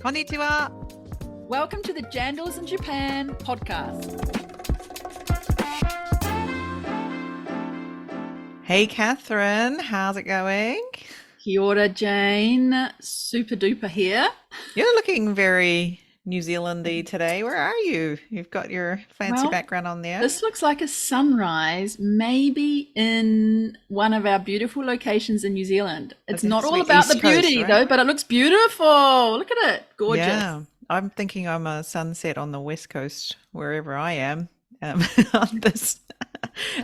Konnichiwa. Welcome to the Jandals in Japan podcast. Hey, Catherine, how's it going? Kia ora, Jane. Super duper here. You're looking very New Zealandy today. Where are you? You've got your fancy Well, background on there. this looks like a sunrise, maybe in one of our beautiful locations in New Zealand. It's Okay, not so all we're about the East Coast, beauty, right? though, but it looks beautiful. Look at it. Gorgeous. Yeah, I'm thinking I'm a sunset on the West Coast, wherever I am, on this,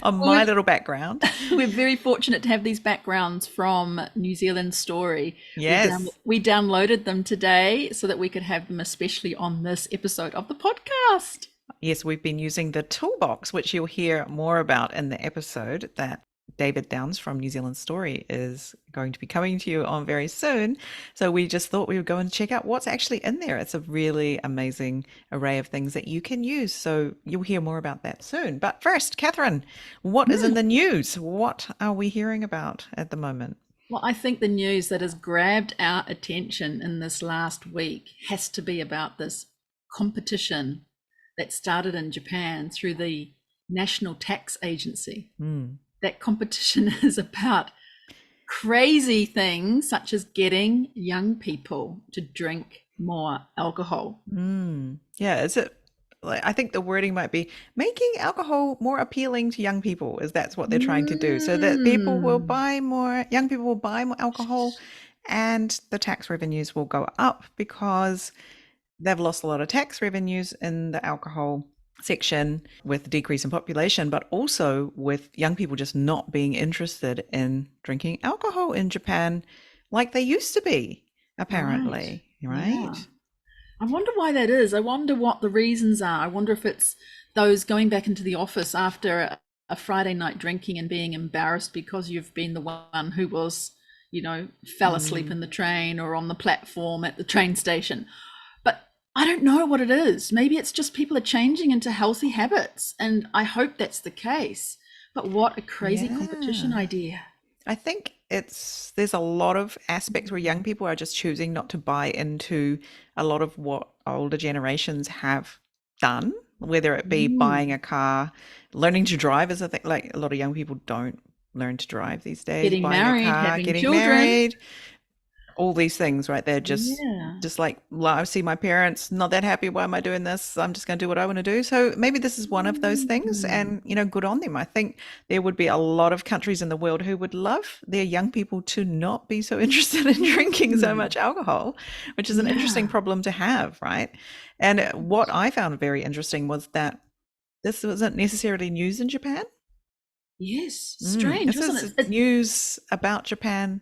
on my We're, little background. we're very fortunate to have these backgrounds from New Zealand Story. Yes. We downloaded them today so that we could have them, especially on this episode of the podcast. Yes, we've been using the toolbox, which you'll hear more about in the episode that David Downs from New Zealand Story is going to be coming to you on very soon. So we just thought we would go and check out what's actually in there. It's a really amazing array of things that you can use. So you'll hear more about that soon. But first, Catherine, what is in the news? What are we hearing about at the moment? Well, I think the news that has grabbed our attention in this last week has to be about this competition that started in Japan through the National Tax Agency. That competition is about crazy things such as getting young people to drink more alcohol. Yeah, is it? Like, I think the wording might be making alcohol more appealing to young people, is that's what they're trying to do, so that people will Mm. buy more, young people will buy more alcohol, and the tax revenues will go up because they've lost a lot of tax revenues in the alcohol section with the decrease in population, but also with young people just not being interested in drinking alcohol in Japan like they used to be, Right. apparently, Yeah. right? I wonder why that is. I wonder what the reasons are. I wonder if it's those going back into the office after a Friday night drinking and being embarrassed because you've been the one who was, fell asleep in the train or on the platform at the train station. But I don't know what it is. Maybe it's just people are changing into healthy habits, and I hope that's the case. But what a crazy competition Yeah. idea. I think there's a lot of aspects where young people are just choosing not to buy into a lot of what older generations have done, whether it be buying Mm. a car, learning to drive is a thing. Like a lot of young people don't learn to drive these days, Getting buying a married, car, having getting children. married, all these things, right? They're Yeah. just like, well, I see my parents not that happy. Why am I doing this? I'm just going to do what I want to do. So maybe this is one of those things, Mm. and good on them. I think there would be a lot of countries in the world who would love their young people to not be so interested in drinking so Mm. much alcohol, which is an interesting Yeah. problem to have, right? And what I found very interesting was that this wasn't necessarily news in Japan. Yes. Strange, This wasn't is it? news about Japan.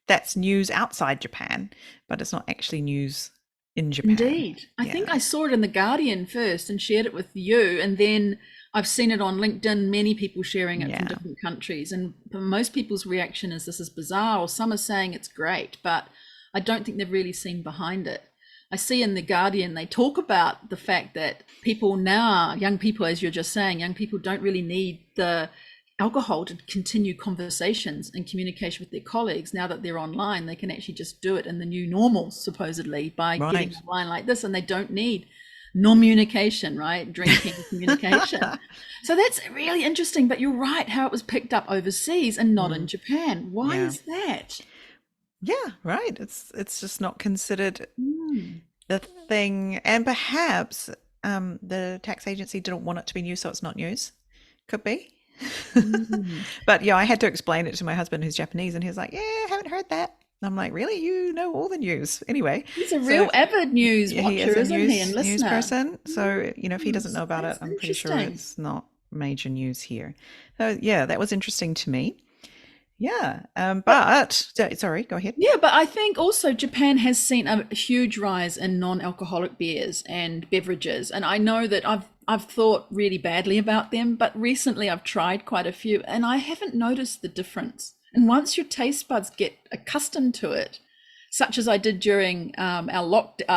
That's news outside Japan, but it's not actually news in Japan. Indeed. I think Yeah. I saw it in The Guardian first and shared it with you. And then I've seen it on LinkedIn, many people sharing it from Yeah. different countries. And most people's reaction is this is bizarre, or some are saying it's great, but I don't think they've really seen behind it. I see in The Guardian, they talk about the fact that people now, young people, as you're just saying, young people don't really need the alcohol to continue conversations and communication with their colleagues. Now that they're online, they can actually just do it in the new normal, supposedly, by getting Right. online like this, and they don't need non-communication, right? Drinking communication. So that's really interesting, but you're right how it was picked up overseas and not in Mm, Japan. Why yeah. is that? Yeah, right. It's just not considered Mm. the thing, and perhaps the tax agency didn't want it to be news, so it's not news. Could be. Mm. But yeah, I had to explain it to my husband who's Japanese, and he was like, "Yeah, I haven't heard that." And I'm like, "Really? You know all the news anyway?" He's a So real avid news yeah, he watcher, is a isn't he, and news listener? person. So, if he doesn't Yes, know about it, that's I'm pretty sure interesting. it's not major news here. So, yeah, that was interesting to me. Yeah. But Sorry, go ahead. yeah, but I think also Japan has seen a huge rise in non-alcoholic beers and beverages, and I know that I've thought really badly about them, but recently I've tried quite a few, and I haven't noticed the difference. And once your taste buds get accustomed to it, such as I did during our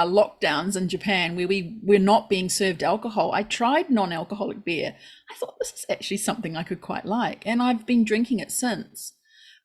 lockdowns in Japan, where we were not being served alcohol, I tried non-alcoholic beer. I thought this is actually something I could quite like, and I've been drinking it since.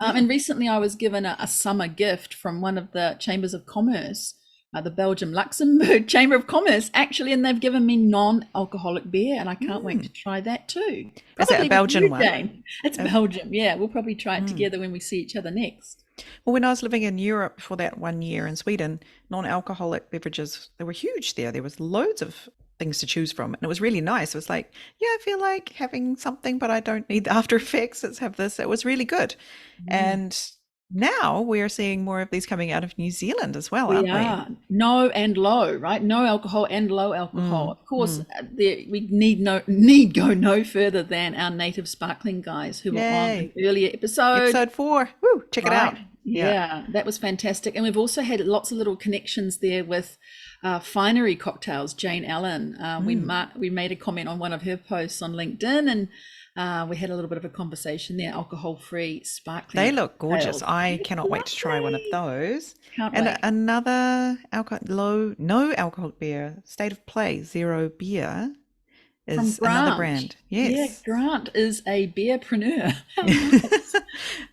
Yeah. And recently I was given a summer gift from one of the chambers of commerce the Belgium Luxembourg Chamber of Commerce, actually, and they've given me non-alcoholic beer, and I can't wait to try that too. Is that a Probably with Belgian you, one? Jane. It's Belgium, yeah. We'll probably try it together when we see each other next. Well, when I was living in Europe for that 1 year in Sweden, non-alcoholic beverages, they were huge there. There was loads of things to choose from. And it was really nice. It was like, yeah, I feel like having something, but I don't need the after effects. Let's have this. It was really good. Mm. And now we're seeing more of these coming out of New Zealand as well, We aren't we? are no and low, right? No alcohol and low alcohol. Of course, we need go no further than our native sparkling guys who were on an Yay. earlier episode. Episode 4. Woo, check it out. Right. Yeah. Yeah, that was fantastic. And we've also had lots of little connections there with Finery Cocktails, Jane Allen. We made a comment on one of her posts on LinkedIn, and we had a little bit of a conversation there, alcohol-free sparkling They look gorgeous. cocktails. I cannot wait to try one of those. Can't And wait. another no alcohol beer, State of Play Zero Beer From is another Grant. brand. Yeah, Yes. Grant is a beerpreneur. How nice.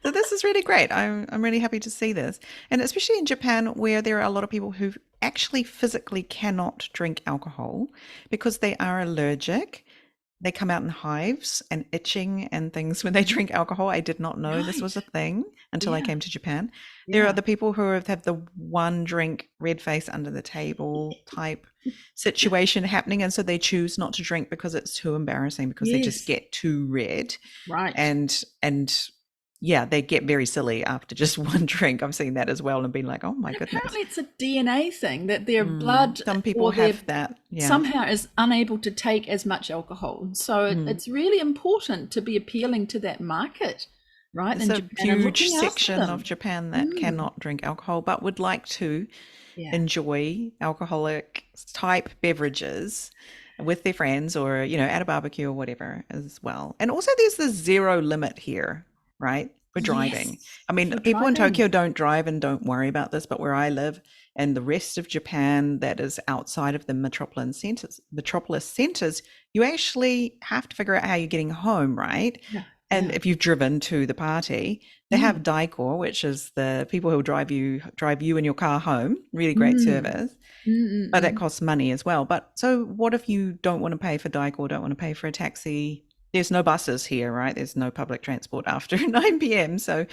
So this is really great. I'm really happy to see this. And especially in Japan, where there are a lot of people who actually physically cannot drink alcohol because they are allergic. They come out in hives and itching and things when they drink alcohol. I did not know this was a Right. thing until I Yeah. came to Japan. There are Yeah. the people who have the one drink, red face under the table type situation happening. And so they choose not to drink because it's too embarrassing, because they just Yes. get too red. Right. And yeah, they get very silly after just one drink. I've seen that as well and been like, oh my goodness. Apparently, it's a DNA thing that their blood Some people or their have that. Yeah. somehow is unable to take as much alcohol. So it's really important to be appealing to that market, right? There's In a Japan and huge looking after section them. of Japan that cannot drink alcohol but would like to Yeah. enjoy alcoholic type beverages with their friends, or at a barbecue or whatever as well. And also there's the zero limit here, right? For driving. Yes. I mean, For people in driving. Tokyo don't drive and don't worry about this, but where I live and the rest of Japan that is outside of the metropolis centers, you actually have to figure out how you're getting home, right? Yeah. And Yeah. if you've driven to the party, they have Daiko, which is the people who drive you in your car home. Really great service, but that costs money as well. But so what if you don't want to pay for Daiko, don't want to pay for a taxi? There's no buses here, right? There's no public transport after 9 p.m. So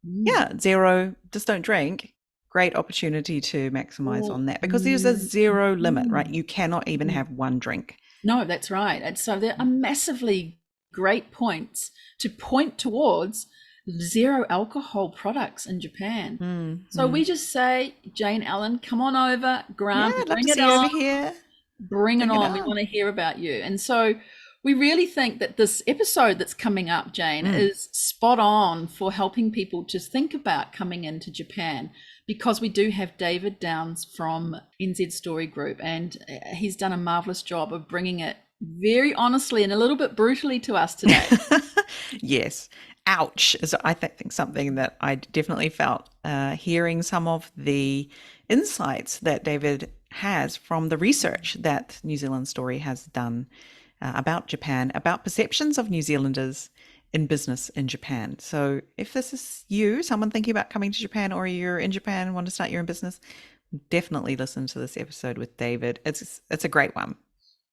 yeah, zero, just don't drink. Great opportunity to maximize on that, because there's a zero limit, right? You cannot even have one drink. No, that's right. And so there are massively great points to point towards zero alcohol products in Japan. So we just say, Jane Allen, come on over, Grant, Yeah, I'd love bring to it see you on. over here. Bring it Bring it on. We on. want to hear about you. And so we really think that this episode that's coming up, Jane, is spot on for helping people to think about coming into Japan, because we do have David Downs from NZ Story Group, and he's done a marvelous job of bringing it very honestly and a little bit brutally to us today. Yes. Ouch is, I think, something that I definitely felt hearing some of the insights that David has from the research that New Zealand Story has done about Japan, about perceptions of New Zealanders in business in Japan. So if this is you, someone thinking about coming to Japan, or you're in Japan and want to start your own business, definitely listen to this episode with David. It's a great one.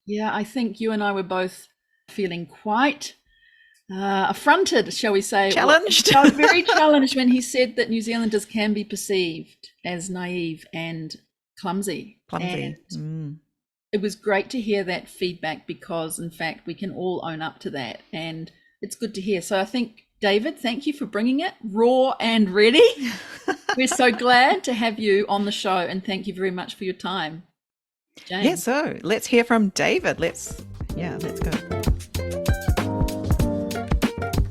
Yeah, I think you and I were both feeling quite affronted, shall we say. Challenged. Very challenged when he said that New Zealanders can be perceived as naive and clumsy. Clumsy. And it was great to hear that feedback, because in fact we can all own up to that, and it's good to hear. So I think, David, thank you for bringing it raw and ready. We're so glad to have you on the show, and thank you very much for your time, Jane. Yeah, so let's hear from David. Let's go.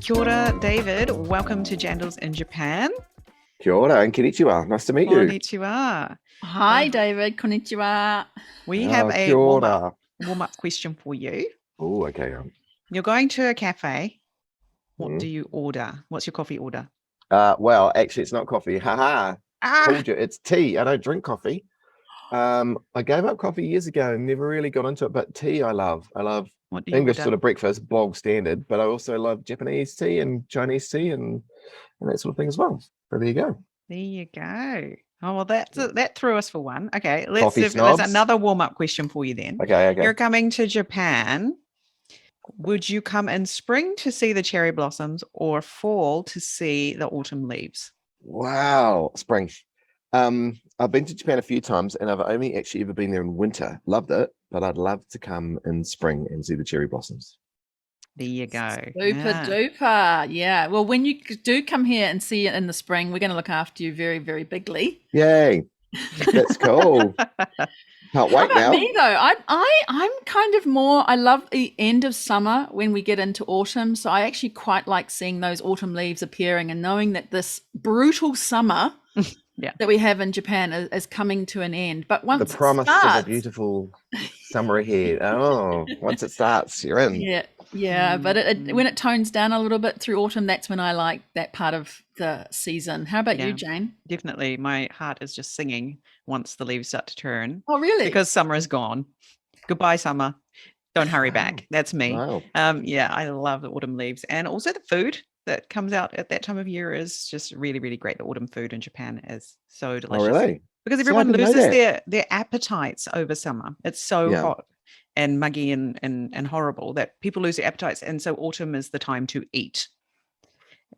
Kia ora, David. Welcome to Jandals in Japan. Kia ora and konnichiwa. Nice to meet you. Konnichiwa. Hi, David. Konnichiwa. We have a Kia ora. warm-up question for you. Oh, okay. You're going to a cafe. What do you order? What's your coffee order? Well, actually, it's not coffee. Haha. Ah, Told you, it's tea. I don't drink coffee. I gave up coffee years ago and never really got into it, but tea I love. I love what do you English order? sort of breakfast, bog standard, but I also love Japanese tea and Chinese tea and that sort of thing as well. So there you go. There you go. Oh, well, that threw us for one. Okay, Coffee there's snobs. another warm-up question for you then. Okay. You're coming to Japan. Would you come in spring to see the cherry blossoms or fall to see the autumn leaves? Wow, spring. I've been to Japan a few times, and I've only actually ever been there in winter. Loved it, but I'd love to come in spring and see the cherry blossoms. There you go. Super Yeah. duper. Yeah. Well, when you do come here and see it in the spring, we're going to look after you very, very bigly. Yay, that's cool. Can't How wait about now. me though? I'm kind of more. I love the end of summer when we get into autumn. So I actually quite like seeing those autumn leaves appearing and knowing that this brutal summer Yeah. that we have in Japan is coming to an end. But once The it promise of a starts, beautiful summer ahead. Oh, once it starts, you're in. yeah. But when it tones down a little bit through autumn, that's when I like that part of the season. How about you, Yeah. Jane? Definitely. My heart is just singing once the leaves start to turn Oh, really? because summer is gone. Goodbye, summer. Don't hurry back. That's me. Wow. Yeah, I love the autumn leaves. And also the food that comes out at that time of year is just really, really great. The autumn food in Japan is so Oh, delicious. really? Because See, I everyone didn't know loses that. their appetites over summer. It's so Yeah. hot and muggy and horrible that people lose their appetites. And so autumn is the time to eat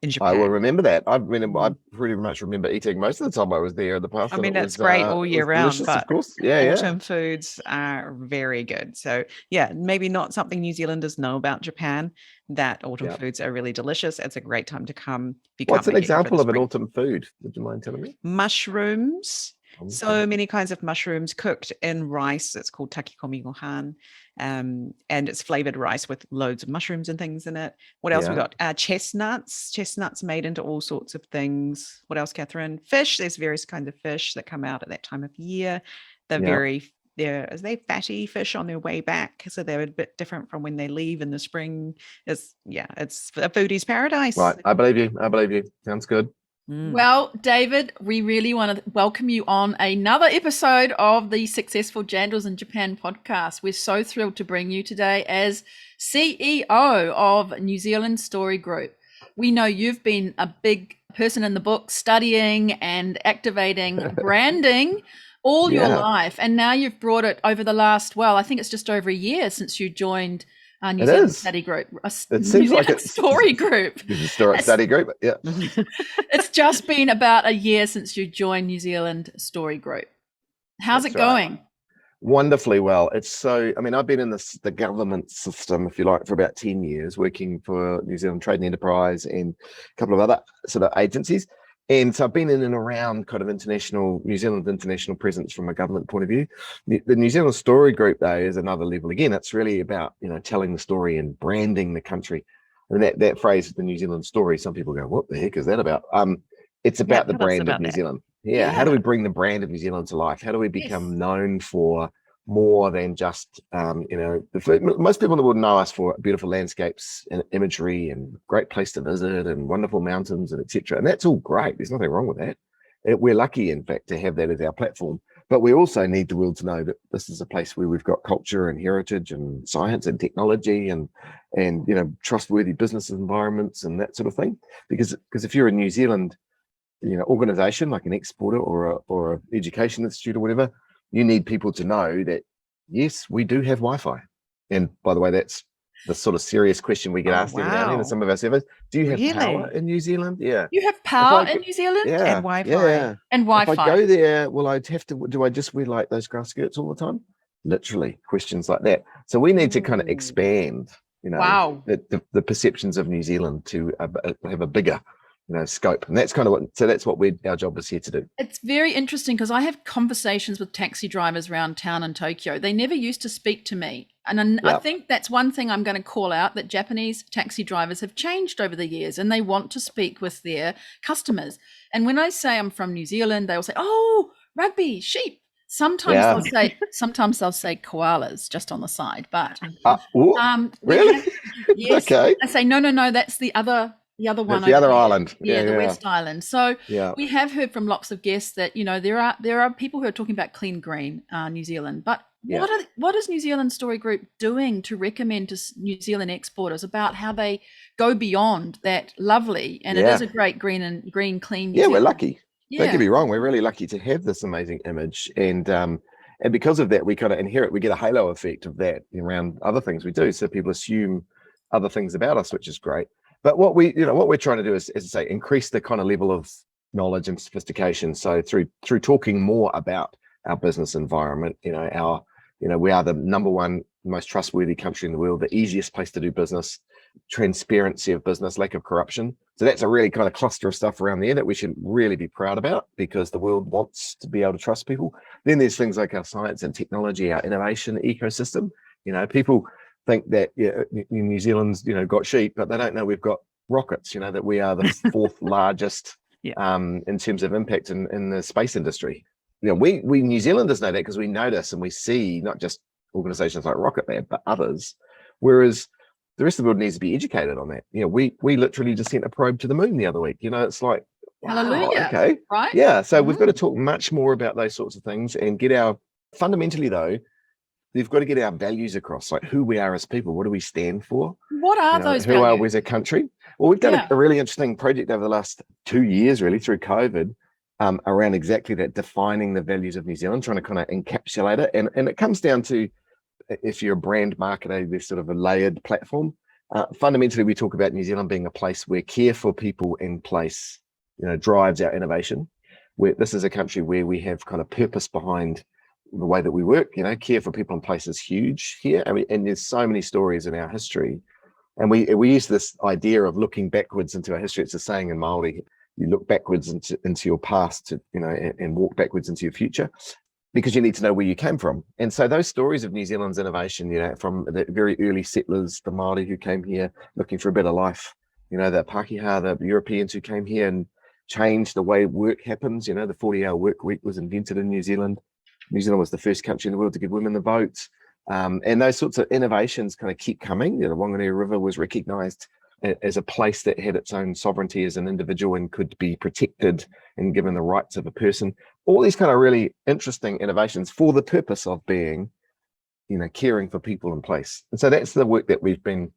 in I will Japan. remember that. I pretty much remember eating most of the time I was there in the past, I and mean, it that's great all year was round, delicious, but of course. Yeah. autumn foods are very good. So yeah, maybe not something New Zealanders know about Japan, that autumn Yeah. foods are really delicious. It's a great time to come. If you What's can't an make it here for example the of an spring. autumn food? Would you mind telling me? Mushrooms. Okay. So many kinds of mushrooms cooked in rice. It's called takikomi gohan. And it's flavored rice with loads of mushrooms and things in it. What else we Yeah. got? Chestnuts made into all sorts of things. What else, Catherine? Fish. There's various kinds of fish that come out at that time of year. Yeah. They're fatty fish on their way back, so they're a bit different from when they leave in the spring. It's a foodie's paradise. Right. I believe you. I believe you. Sounds good. Well, David, we really want to welcome you on another episode of the Successful Jandals in Japan podcast. We're so thrilled to bring you today as CEO of New Zealand Story Group. We know you've been a big person in the book, studying and activating branding all your Yeah. life. And now you've brought it over the last, I think it's just over a year since you joined New It Zealand is. Study Group, It seems like it's Story Group. It's a historic study group. Yeah. It's just been about a year since you joined New Zealand Story Group. How's That's it right. going? Wonderfully well. I mean, I've been in the government system, if you like, for about 10 years, working for New Zealand Trade and Enterprise and a couple of other sort of agencies. And so I've been in and around kind of New Zealand international presence from a government point of view. The New Zealand Story Group, though, is another level. Again, it's really about, telling the story and branding the country. And that phrase, the New Zealand story, some people go, what the heck is that about? It's about the tell us brand of about New that. Zealand. Yeah. How do we bring the brand of New Zealand to life? How do we become known for more than just, most people in the world know us for beautiful landscapes and imagery and great place to visit and wonderful mountains and etc. And that's all great. There's nothing wrong with that. We're lucky, in fact, to have that as our platform. But we also need the world to know that this is a place where we've got culture and heritage and science and technology and trustworthy business environments and that sort of thing. Because if you're a New Zealand organization like an exporter or a education institute or whatever, you need people to know that yes, we do have Wi-Fi. And by the way, that's the sort of serious question we get asked every now and then in some of our surveys. Do you have power in New Zealand? Yeah. You have power in New Zealand? Yeah. And Wi-Fi. Yeah. And Wi-Fi. If I go there, will I have to, do I just wear like those grass skirts all the time? Literally questions like that. So we need to kind of expand, the perceptions of New Zealand to have a bigger scope. And that's kind of that's what our job is here to do. It's very interesting because I have conversations with taxi drivers around town in Tokyo. They never used to speak to me. And I think that's one thing I'm going to call out, that Japanese taxi drivers have changed over the years and they want to speak with their customers. And when I say I'm from New Zealand, they will say, oh, rugby, sheep. Sometimes they'll say koalas just on the side. But really? Yes. Okay. I say, no, that's the other one. That's the other island. The West Island. So we have heard from lots of guests that, there are people who are talking about clean green New Zealand. But what is New Zealand Story Group doing to recommend to New Zealand exporters about how they go beyond that lovely, and it is a great green clean New Zealand. We're lucky. Don't get Yeah. me wrong, we're really lucky to have this amazing image, and because of that, we kind of inherit, we get a halo effect of that around other things we do. So people assume other things about us, which is great. But what we're trying to do is, as I say, increase the kind of level of knowledge and sophistication. So through talking more about our business environment, we are the number one most trustworthy country in the world, the easiest place to do business, transparency of business, lack of corruption. So that's a really kind of cluster of stuff around there that we should really be proud about, because the world wants to be able to trust people. Then there's things like our science and technology, our innovation ecosystem. People think that New Zealand's got sheep, but they don't know we've got rockets. That we are the fourth largest in terms of impact in the space industry. We New Zealanders know that because we notice and we see not just organizations like Rocket Lab, but others. Whereas the rest of the world needs to be educated on that. We literally just sent a probe to the moon the other week. It's like, wow, Hallelujah. okay. Right? Yeah. So we've got to talk much more about those sorts of things and fundamentally though, we've got to get our values across, like who we are as people. What do we stand for? What are those Who values? are we as a country? Well, we've done a really interesting project over the last 2 years, really, through COVID, around exactly that, defining the values of New Zealand, trying to kind of encapsulate it. And it comes down to, if you're a brand marketer, there's sort of a layered platform. Fundamentally, we talk about New Zealand being a place where care for people in place, drives our innovation. This is a country where we have kind of purpose behind the way that we work. Care for people in place is huge here. And there's so many stories in our history. And we use this idea of looking backwards into our history. It's a saying in Māori, you look backwards into your past and walk backwards into your future, because you need to know where you came from. And so those stories of New Zealand's innovation, from the very early settlers, the Māori who came here looking for a better life, the Pākehā, the Europeans who came here and changed the way work happens. The 40-hour work week was invented in New Zealand. New Zealand was the first country in the world to give women the vote. And those sorts of innovations kind of keep coming. The Whanganui River was recognised as a place that had its own sovereignty as an individual and could be protected and given the rights of a person. All these kind of really interesting innovations for the purpose of being, caring for people in place. And so that's the work that we've been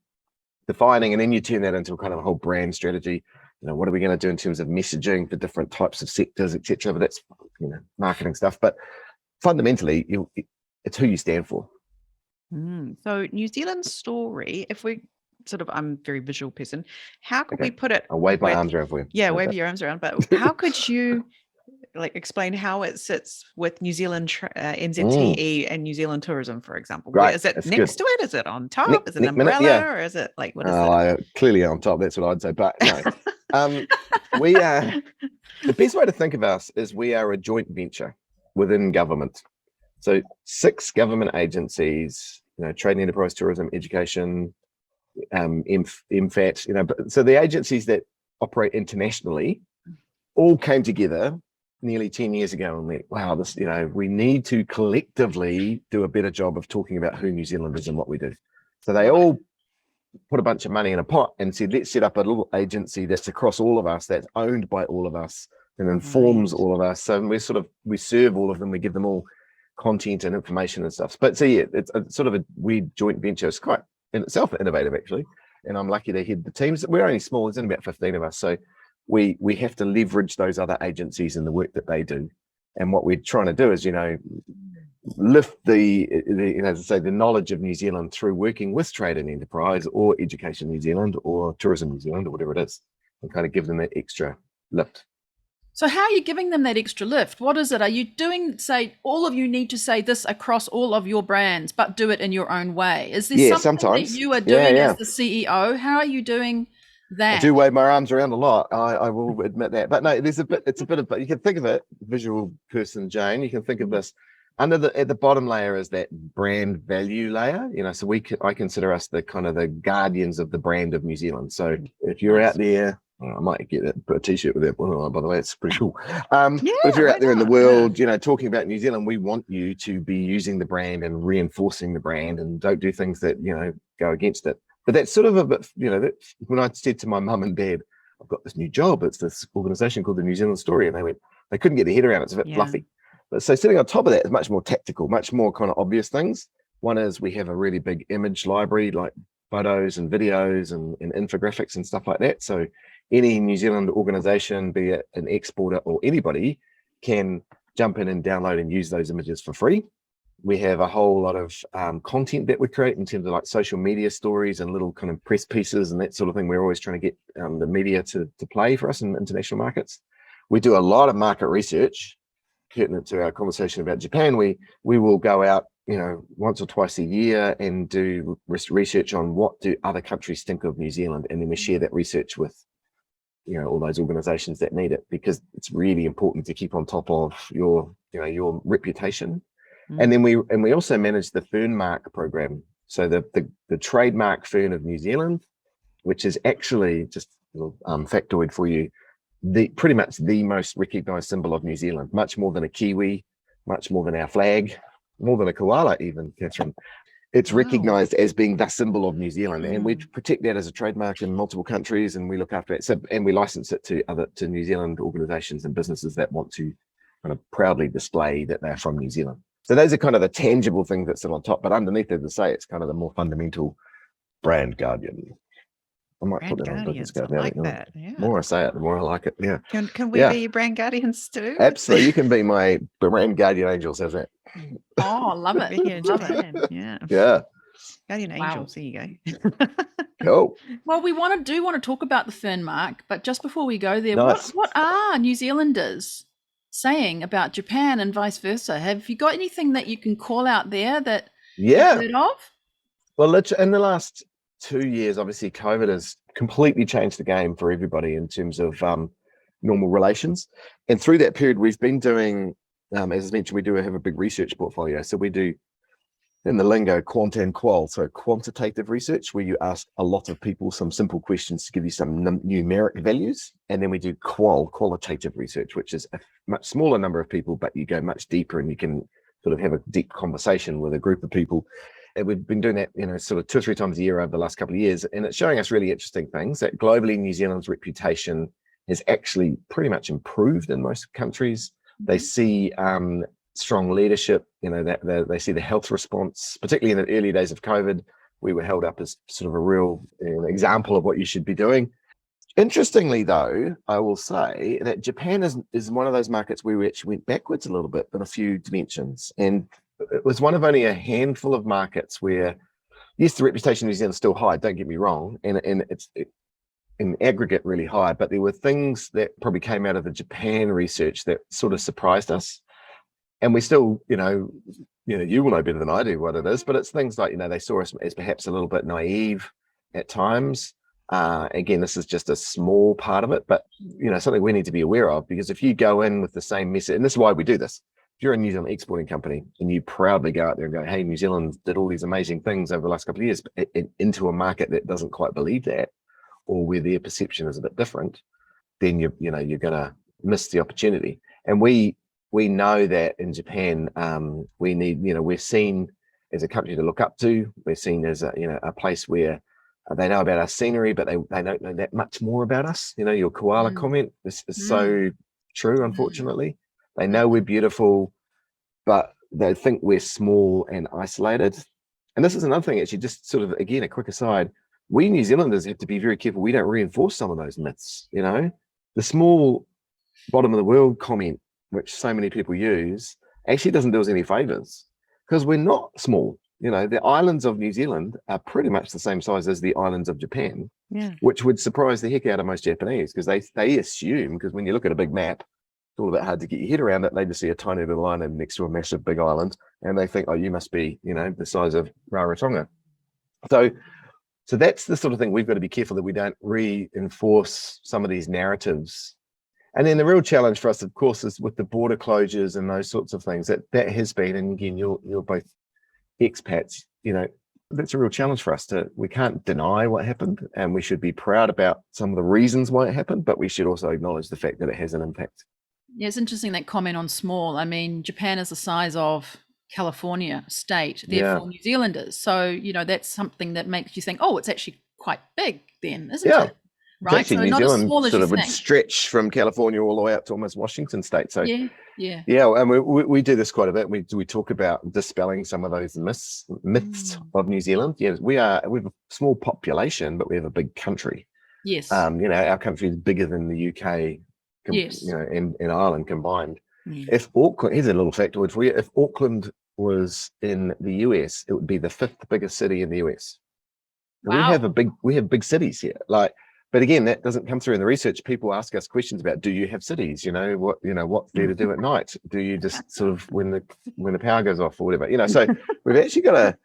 defining. And then you turn that into a kind of a whole brand strategy. What are we going to do in terms of messaging for different types of sectors, etc. But that's, marketing stuff. But fundamentally, it's who you stand for. So New Zealand story, if we I'm a very visual person. How could we Okay. put it? I'll wave my arms around for you. Yeah, wave your arms around. But how could you explain how it sits with New Zealand NZTE and New Zealand tourism, for example? Right, Is it that's next good. to it? Is it on top? Is it an minute, umbrella? Or is it what is it? Clearly on top, that's what I'd say. But no. We are, the best way to think of us is we are a joint venture within government. So 6 government agencies, trade and enterprise, tourism, education, MFAT, so the agencies that operate internationally all came together nearly 10 years ago and went, wow, this, we need to collectively do a better job of talking about who New Zealand is and what we do. So they all put a bunch of money in a pot and said, let's set up a little agency that's across all of us, that's owned by all of us and informs all of us. So we serve all of them, we give them all content and information and stuff. But so yeah, it's a sort of a weird joint venture. It's quite in itself innovative actually. And I'm lucky to head the teams. We're only small, there's only about 15 of us. So we have to leverage those other agencies and the work that they do. And what we're trying to do is, lift the as I say, the knowledge of New Zealand through working with Trade and Enterprise or Education New Zealand or Tourism New Zealand or whatever it is, and kind of give them that extra lift. So how are you giving them that extra lift? What is it? Are you doing, say, all of you need to say this across all of your brands, but do it in your own way? Is there something sometimes. that you are doing as the CEO? How are you doing that? I do wave my arms around a lot. I will admit that. But no, it's a bit of, you can think of it, visual person, Jane, you can think of this. At the bottom layer is that brand value layer, so I consider us the kind of the guardians of the brand of New Zealand. So if you're out there, I might put a t-shirt with that one on, by the way, it's pretty cool. But if you're out there in the world, talking about New Zealand, we want you to be using the brand and reinforcing the brand, and don't do things that, go against it. But that's sort of a bit, when I said to my mum and dad, I've got this new job, it's this organization called the New Zealand Story, and they couldn't get their head around it. It's a bit fluffy. But so sitting on top of that is much more tactical, much more kind of obvious things. One is we have a really big image library, like photos and videos and infographics and stuff like that. So any New Zealand organization, be it an exporter or anybody, can jump in and download and use those images for free. We have a whole lot of content that we create in terms of like social media stories and little kind of press pieces and that sort of thing. We're always trying to get the media to play for us in international markets. We do a lot of market research. Pertinent to our conversation about Japan, we will go out, once or twice a year and do research on what do other countries think of New Zealand, and then we share that research with all those organizations that need it, because it's really important to keep on top of your reputation. And then we also manage the Fern Mark program, so the trademark fern of New Zealand, which is actually, just a little factoid for you, pretty much the most recognized symbol of New Zealand, much more than a kiwi, much more than our flag, more than a koala even, Catherine. It's recognized as being the symbol of New Zealand, and we protect that as a trademark in multiple countries, and we look after it. So, and we license it to New Zealand organizations and businesses that want to kind of proudly display that they're from New Zealand. So those are kind of the tangible things that sit on top, but underneath, as I say, it's kind of the more fundamental brand guardian. I might put that on business card. I like that. Yeah. The more I say it, the more I like it. Yeah. Can we be brand guardians too? Absolutely. You can be my brand guardian angels. How's that? Oh, love it. Love it. Yeah. Yeah. Guardian angels. There you go. Cool. Well, we want to talk about the Fern Mark, but just before we go there, Nice. what are New Zealanders saying about Japan and vice versa? Have you got anything that you can call out there that you've heard of? Well, in the last 2 years, obviously, COVID has completely changed the game for everybody in terms of normal relations. And through that period, we've been doing, as I mentioned, we do have a big research portfolio. So we do, in the lingo, quant and qual, so quantitative research, where you ask a lot of people some simple questions to give you some numeric values. And then we do qualitative research, which is a much smaller number of people, but you go much deeper and you can sort of have a deep conversation with a group of people. And we've been doing that, sort of 2 or 3 times a year over the last couple of years. And it's showing us really interesting things, that globally, New Zealand's reputation has actually pretty much improved in most countries. They see strong leadership, that they see the health response, particularly in the early days of COVID. We were held up as sort of a real example of what you should be doing. Interestingly, though, I will say that Japan is one of those markets where we actually went backwards a little bit in a few dimensions. And it was one of only a handful of markets where, yes, the reputation of New Zealand is still high, don't get me wrong, and it's in aggregate really high, but there were things that probably came out of the Japan research that sort of surprised us. And we still, you will know better than I do what it is, but it's things like, they saw us as perhaps a little bit naive at times. Again, this is just a small part of it, but, something we need to be aware of, because if you go in with the same message, and this is why we do this, if you're a New Zealand exporting company and you proudly go out there and go, hey, New Zealand did all these amazing things over the last couple of years, into a market that doesn't quite believe that, or where their perception is a bit different, then you're going to miss the opportunity. And we know that in Japan, we need, we're seen as a country to look up to. We're seen as a place where they know about our scenery, but they don't know that much more about us. Your koala comment is so true, unfortunately. They know we're beautiful, but they think we're small and isolated. And this is another thing, actually, just sort of, again, a quick aside. We New Zealanders have to be very careful we don't reinforce some of those myths. The small bottom of the world comment, which so many people use, actually doesn't do us any favors, because we're not small. The islands of New Zealand are pretty much the same size as the islands of Japan, which would surprise the heck out of most Japanese, because they assume, because when you look at a big map, it's all a bit hard to get your head around it. They just see a tiny little island next to a massive big island, and they think, oh, you must be, the size of Rarotonga. So that's the sort of thing we've got to be careful that we don't reinforce some of these narratives. And then the real challenge for us, of course, is with the border closures and those sorts of things. That has been, and again, you're both expats, that's a real challenge for us. We can't deny what happened, and we should be proud about some of the reasons why it happened, but we should also acknowledge the fact that it has an impact. Yeah, it's interesting, that comment on small. I mean, Japan is the size of California state, therefore New Zealanders. So, that's something that makes you think, oh, it's actually quite big then, isn't it? Right. Actually, so New not Zealand as small as sort you of would think. stretch from California all the way up to almost Washington state. So yeah. And we do this quite a bit. We talk about dispelling some of those myths of New Zealand. Yeah, we have a small population, but we have a big country. Yes. Our country is bigger than the UK, Yes. and Ireland combined. Mm. If Auckland, here's a little factoid for you. If Auckland was in the US, it would be the fifth biggest city in the US. And Wow. we have big cities here. But again, that doesn't come through in the research. People ask us questions about, do you have cities? What's there to do at night? Do you just sort of when the power goes off or whatever? So we've actually got to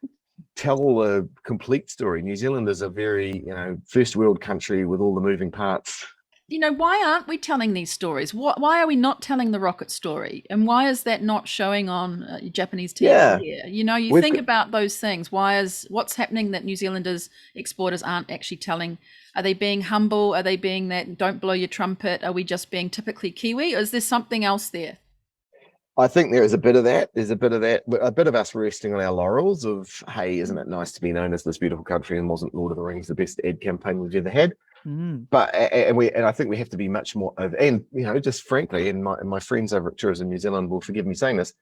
tell a complete story. New Zealand is a very, first world country with all the moving parts. Why aren't we telling these stories? Why are we not telling the rocket story? And why is that not showing on Japanese TV Yeah. here? You think about those things. What's happening that New Zealanders, exporters aren't actually telling? Are they being humble? Are they being that don't blow your trumpet? Are we just being typically Kiwi? Or is there something else there? I think there is a bit of that. There's a bit of that, a bit of us resting on our laurels of, hey, isn't it nice to be known as this beautiful country? And wasn't Lord of the Rings the best ad campaign we've ever had? Mm. But I think we have to be much more of, and just frankly, and my friends over at Tourism New Zealand will forgive me saying this,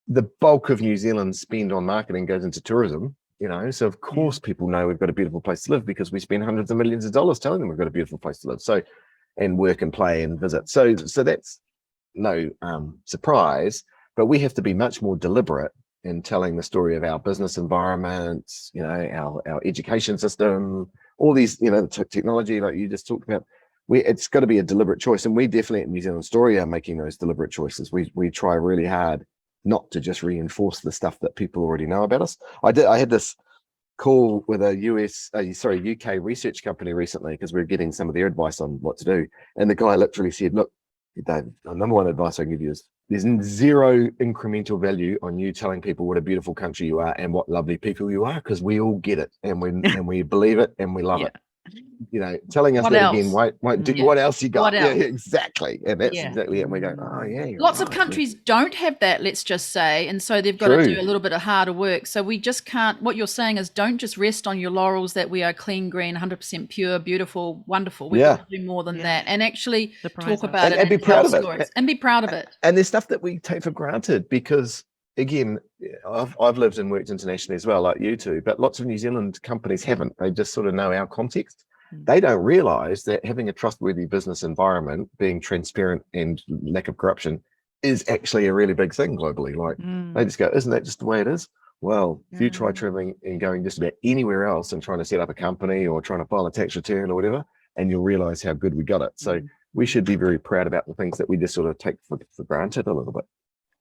the bulk of New Zealand's spend on marketing goes into tourism. So of course people know we've got a beautiful place to live because we spend hundreds of millions of dollars telling them we've got a beautiful place to live. So, and work and play and visit. So that's no surprise, but we have to be much more deliberate in telling the story of our business environment, our education system, all these, the technology like you just talked about. It's got to be a deliberate choice, and we definitely at New Zealand Story are making those deliberate choices. We try really hard not to just reinforce the stuff that people already know about us. I had this call with a UK research company recently because we were getting some of their advice on what to do, and the guy literally said, "Look, Dave, the number one advice I can give you is there's zero incremental value on you telling people what a beautiful country you are and what lovely people you are, because we all get it and we believe it and we love it. Telling us What that else? again won't do. Yeah. What else you got? What else? Yeah, exactly. And that's Yeah. exactly it. And we go, oh yeah. you're Lots of right. countries don't have that, let's just say, and so they've got True. to do a little bit of harder work. So we just can't. What you're saying is, don't just rest on your laurels that we are clean, green, 100% pure, beautiful, wonderful. We've got to do more than that, and actually talk about it and be proud of stories. it, and be proud of it. And there's stuff that we take for granted because, again, I've lived and worked internationally as well, like you two, but lots of New Zealand companies haven't. They just sort of know our context. They don't realize that having a trustworthy business environment, being transparent and lack of corruption is actually a really big thing globally. Like they just go, isn't that just the way it is? Well, if you try traveling and going just about anywhere else and trying to set up a company or trying to file a tax return or whatever, and you'll realize how good we got it. So we should be very proud about the things that we just sort of take for granted a little bit.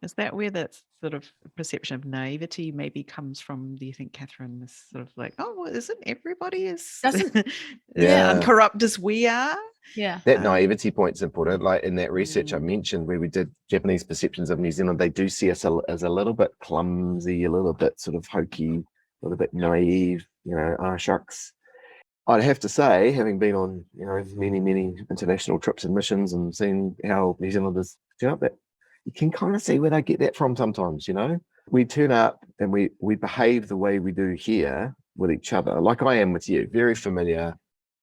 Is that where that sort of perception of naivety maybe comes from? Do you think, Catherine, this sort of like, oh, well, isn't everybody as uncorrupt as we are? Yeah. That naivety point's important. Like in that research I mentioned where we did Japanese perceptions of New Zealand, they do see us as a little bit clumsy, a little bit sort of hokey, a little bit naive, shucks. I'd have to say, having been on, many, many international trips and missions and seen how New Zealanders turn up, that you can kind of see where they get that from sometimes, We turn up and we behave the way we do here with each other, like I am with you, very familiar,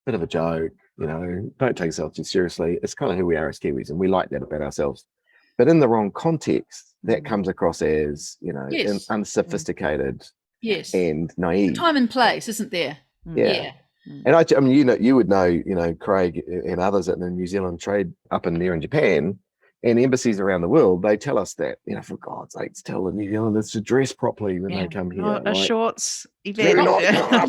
bit of a joke, don't take yourself too seriously. It's kind of who we are as Kiwis, and we like that about ourselves. But in the wrong context, that comes across as, unsophisticated and naive. Time and place, isn't there? Yeah. And I mean, you would know, Craig and others in the New Zealand trade up in there in Japan and embassies around the world, they tell us that, for God's sakes, tell the New Zealanders to dress properly when they come here. A shorts event.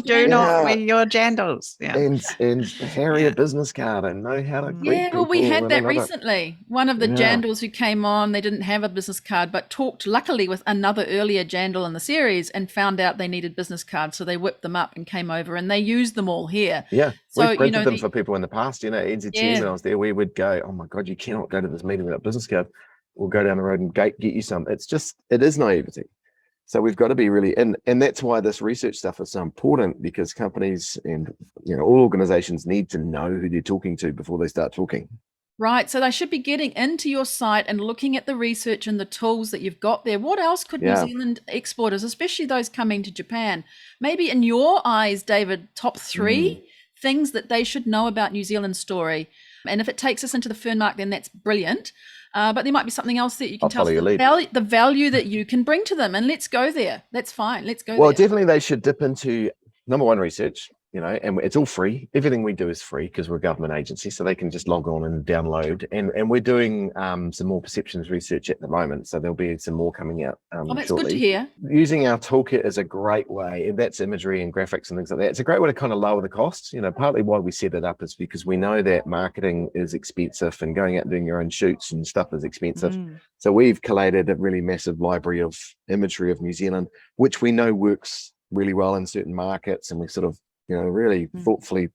Do not wear your jandals. Yeah. And carry a business card and know how to greet people. Well, we had that recently. One of the Jandals who came on, they didn't have a business card, but talked luckily with another earlier Jandal in the series and found out they needed business cards. So they whipped them up and came over and they used them all here. Yeah. So, we've printed them for people in the past, NZers when I was there, we would go, oh my God, you cannot go to this meeting without a business card. We'll go down the road and get you some. It is naivety. So we've got to be really, and that's why this research stuff is so important, because companies and all organizations need to know who they're talking to before they start talking. Right. So they should be getting into your site and looking at the research and the tools that you've got there. What else could New Zealand exporters, especially those coming to Japan, maybe in your eyes, David, top 3 things that they should know about New Zealand Story? And if it takes us into the Fern Mark, then that's brilliant. But there might be something else that you can tell us, the value that you can bring to them. And let's go there. That's fine. Let's go there. Well, definitely they should dip into, number one, research. and it's all free. Everything we do is free because we're a government agency, so they can just log on and download. And we're doing some more perceptions research at the moment, so there'll be some more coming out Oh, that's shortly. good to hear. Using our toolkit is a great way, and that's imagery and graphics and things like that. It's a great way to kind of lower the costs. Partly why we set it up is because we know that marketing is expensive and going out and doing your own shoots and stuff is expensive. So we've collated a really massive library of imagery of New Zealand, which we know works really well in certain markets, and we sort of really thoughtfully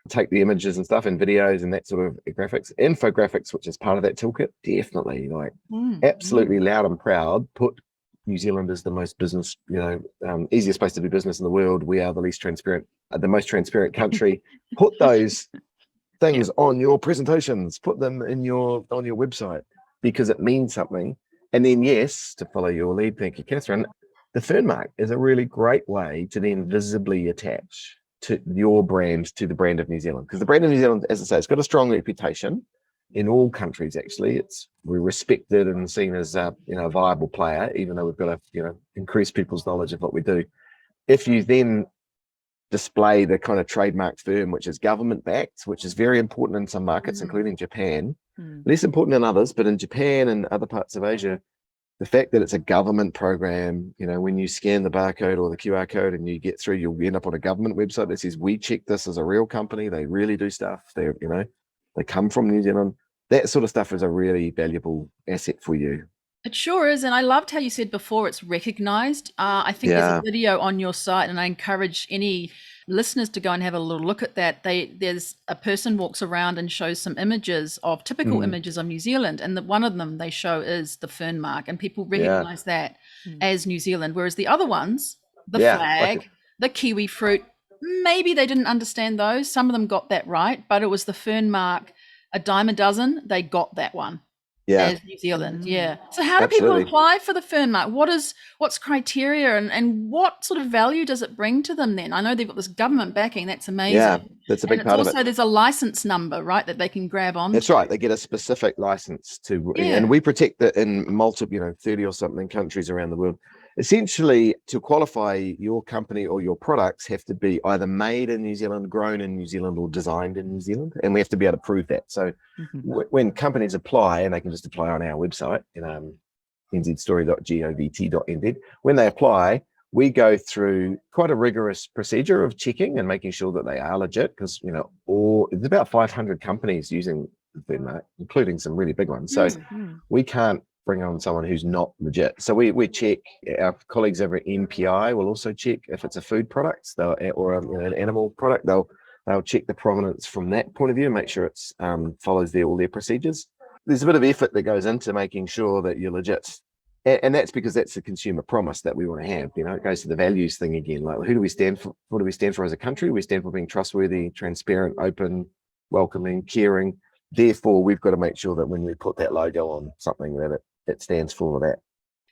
take the images and stuff and videos and that sort of graphics, infographics, which is part of that toolkit. Definitely, absolutely loud and proud, put New Zealand as the most business, easiest place to do business in the world. We are the least transparent, the most transparent country. Put those things on your presentations, put them on your website, because it means something. And then, yes, to follow your lead, thank you, Catherine, the Fern Mark is a really great way to then visibly attach to your brand to the brand of New Zealand. Because the brand of New Zealand, as I say, it's got a strong reputation in all countries. Actually, we're respected and seen as a viable player, even though we've got to increase people's knowledge of what we do. If you then display the kind of trademark firm, which is government backed, which is very important in some markets, including Japan, less important in others, but in Japan and other parts of Asia, the fact that it's a government program, when you scan the barcode or the QR code and you get through, you'll end up on a government website that says, we check this as a real company. They really do stuff. They come from New Zealand. That sort of stuff is a really valuable asset for you. It sure is. And I loved how you said before it's recognized. I think there's a video on your site, and I encourage any listeners to go and have a little look at that. There's a person walks around and shows some images of typical images of New Zealand. And one of them they show is the Fern Mark, and people recognize that as New Zealand. Whereas the other ones, the flag, the kiwi fruit, maybe they didn't understand those. Some of them got that right, but it was the Fern Mark, a dime a dozen, they got that one. As New Zealand. So how do people apply for the Fern Mark? What's criteria and what sort of value does it bring to them then? I know they've got this government backing. That's amazing. Yeah, that's a big part of it. Also, there's a license number, right, that they can grab on. That's right. They get a specific license to, and we protect that in multiple, 30 or something countries around the world. Essentially, to qualify, your company or your products have to be either made in New Zealand, grown in New Zealand, or designed in New Zealand, and we have to be able to prove that. So when companies apply, and they can just apply on our website, nzstory.govt.nz, when they apply, we go through quite a rigorous procedure of checking and making sure that they are legit, because there's about 500 companies using the Fern Mark, including some really big ones. So we can't bring on someone who's not legit. So we check. Our colleagues over at MPI will also check if it's a food product or an animal product. They'll check the provenance from that point of view and make sure it's follows all their procedures. There's a bit of effort that goes into making sure that you're legit, and that's because that's the consumer promise that we want to have. It goes to the values thing again. Like, who do we stand for? What do we stand for as a country? We stand for being trustworthy, transparent, open, welcoming, caring. Therefore, we've got to make sure that when we put that logo on something, that it stands for that.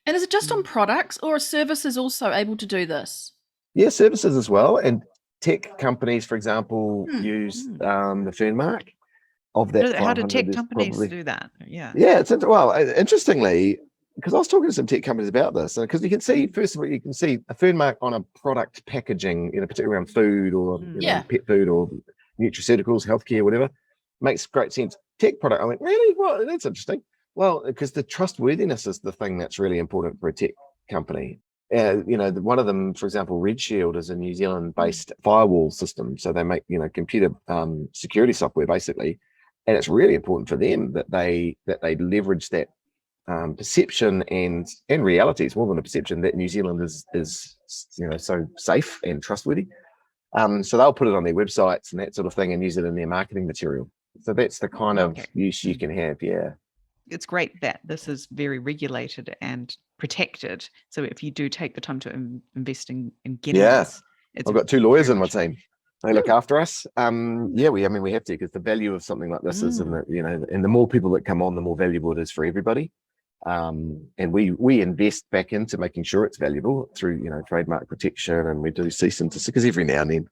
And is it just on products, or are services also able to do this? Yeah, services as well. And tech companies, for example, use the Fern Mark. Of that, how do tech companies do that? Yeah, interestingly, because I was talking to some tech companies about this, and because you can see, first of all, you can see a Fern Mark on a product packaging, particularly around food or pet food or nutraceuticals, healthcare, whatever, makes great sense. Tech product, I went, really? Well, that's interesting. Well, because the trustworthiness is the thing that's really important for a tech company. One of them, for example, Red Shield is a New Zealand-based firewall system. So they make, computer security software basically, and it's really important for them that they leverage that perception and reality. It's more than a perception that New Zealand is so safe and trustworthy. So they'll put it on their websites and that sort of thing, and use it in their marketing material. So that's the kind of use you can have. Yeah. It's great that this is very regulated and protected. So if you do take the time to invest in getting this, I've got 2 lawyers in my team. They look after us. We have to, because the value of something like this is, and the more people that come on, the more valuable it is for everybody. And we invest back into making sure it's valuable through trademark protection, and we do cease and desist, because every now and then,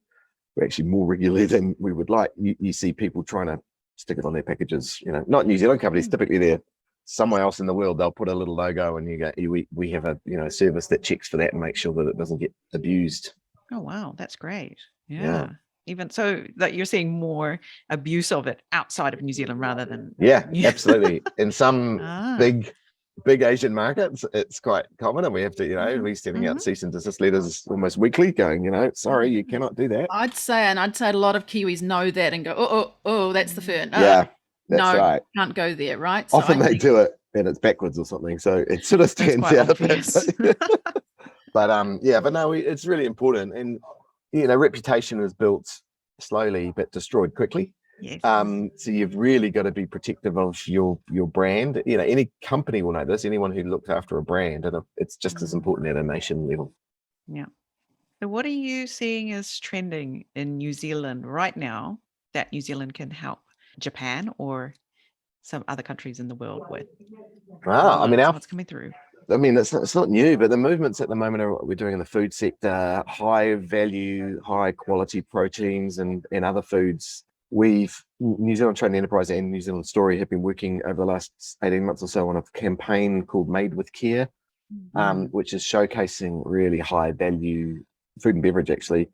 we're actually more regularly than we would like. You see people trying to stick it on their packages, not New Zealand companies, typically they're somewhere else in the world, they'll put a little logo and you go, we have a service that checks for that and makes sure that it doesn't get abused. Oh wow, that's great. Yeah. Even so that you're seeing more abuse of it outside of New Zealand rather than Yeah, absolutely. In some Ah. big Asian markets, it's quite common, and we have to, we're sending out cease and desist letters almost weekly, going, sorry, you cannot do that. I'd say a lot of Kiwis know that and go, oh, that's the fern. Yeah, that's No, right. can't go there, right? So Often I they think do it and it's backwards or something, so it sort of It's stands quite out a bit. obvious. But no, it's really important, and reputation is built slowly but destroyed quickly. Yes. So you've really got to be protective of your brand. Any company will know this. Anyone who looks after a brand, and it's just as important at a nation level. Yeah. So what are you seeing as trending in New Zealand right now that New Zealand can help Japan or some other countries in the world with? I mean, What's coming through? it's not new, but the movements at the moment are what we're doing in the food sector: high value, high quality proteins and other foods. New Zealand Trade and Enterprise and New Zealand Story have been working over the last 18 months or so on a campaign called Made with Care, which is showcasing really high value food and beverage, actually.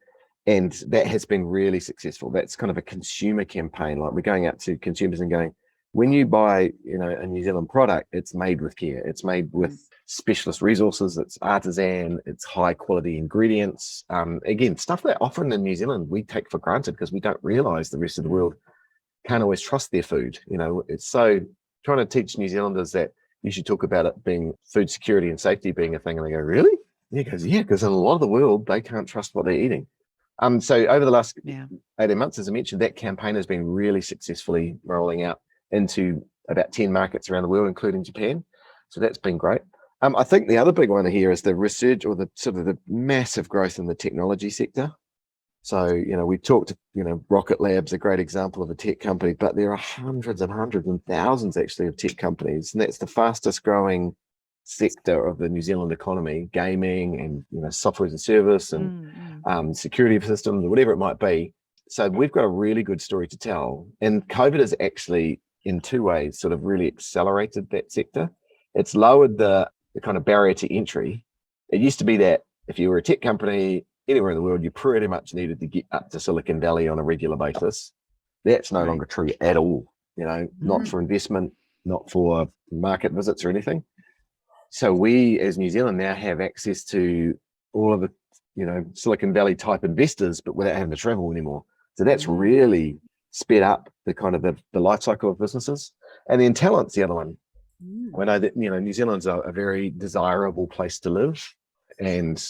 And that has been really successful. That's kind of a consumer campaign. Like, we're going out to consumers and going, when you buy, a New Zealand product, it's made with care. It's made with specialist resources. It's artisan. It's high quality ingredients. Again, stuff that often in New Zealand we take for granted because we don't realize the rest of the world can't always trust their food. It's so trying to teach New Zealanders that you should talk about it being food security and safety being a thing. And they go, really? Yeah, because in a lot of the world, they can't trust what they're eating. So over the last 18 months, as I mentioned, that campaign has been really successfully rolling out into about 10 markets around the world, including Japan. So that's been great. I think the other big one here is the research, or the sort of the massive growth in the technology sector. So, we talked, Rocket Lab's a great example of a tech company, but there are hundreds and thousands actually of tech companies. And that's the fastest growing sector of the New Zealand economy: gaming and, software as a service and security systems, or whatever it might be. So we've got a really good story to tell. And COVID has actually, in two ways, sort of really accelerated that sector. It's lowered the kind of barrier to entry. It used to be that if you were a tech company anywhere in the world, you pretty much needed to get up to Silicon Valley on a regular basis. That's no longer true at all. Not for investment, not for market visits or anything. So we, as New Zealand, now have access to all of the, Silicon Valley type investors, but without having to travel anymore. So that's really sped up the kind of the life cycle of businesses. And then talent's the other one. I know that, New Zealand's a very desirable place to live. And,